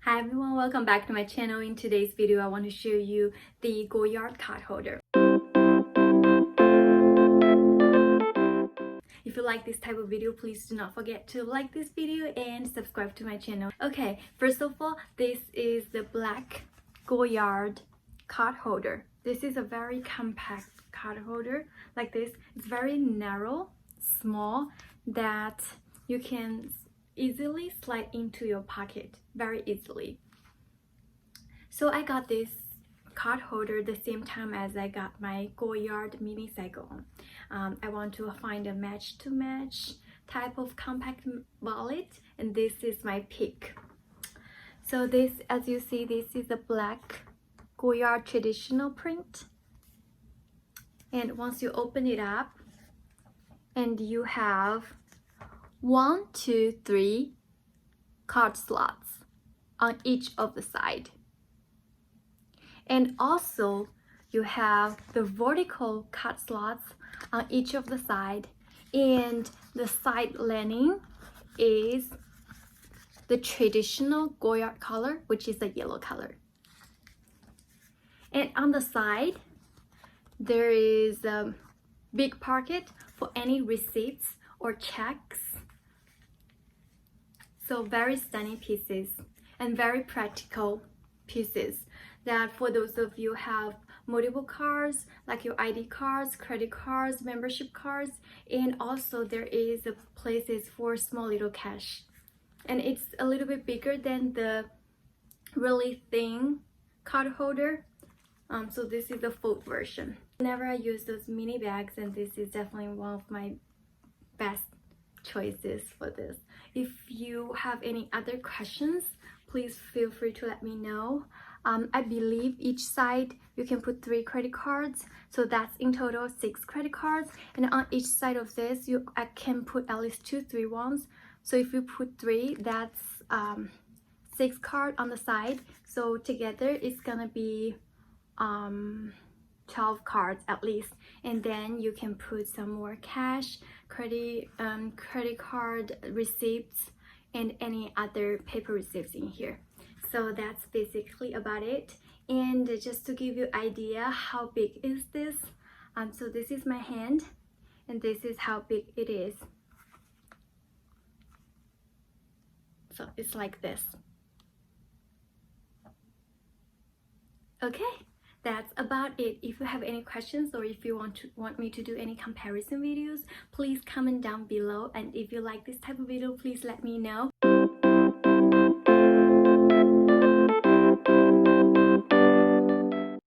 Hi everyone, welcome back to my channel. In today's video, I want to show you the Goyard Cardholder. If you like this type of video, please do not forget to like this video and subscribe to my channel. Okay, first of all, this is the black Goyard Cardholder. This is a very compact card holder like this. It's very narrow, small, that you can easily slide into your pocket very easily. So I got this card holder the same time as I got my Goyard mini cycle. I want to find a match type of compact wallet, and this is my pick. So this, as you see, this is a black Goyard traditional print, and once you open it up, and you have 1, 2, 3 card slots on each of the side, and also you have the vertical card slots on each of the side, and the side lining is the traditional Goyard color, which is the yellow color. And on the side there is a big pocket for any receipts or checks. So very stunning pieces and very practical pieces that for those of you who have multiple cards, like your ID cards, credit cards, membership cards, and also there is places for small little cash. And it's a little bit bigger than the really thin card holder. So this is the full version. Whenever I use those mini bags, and this is definitely one of my best choices for this. If you have any other questions, please feel free to let me know. I believe each side you can put 3 credit cards, so that's in total 6 credit cards, and on each side of this I can put at least 2 3 ones. So if you put 3, that's 6 cards on the side, so together it's gonna be 12 cards at least. And then you can put some more cash, credit card receipts, and any other paper receipts in here. So that's basically about it. And just to give you idea how big is this, so this is my hand, and this is how big it is. So it's like this. Okay, that's about it. If you have any questions, or if you want me to do any comparison videos, please comment down below. And if you like this type of video, please let me know.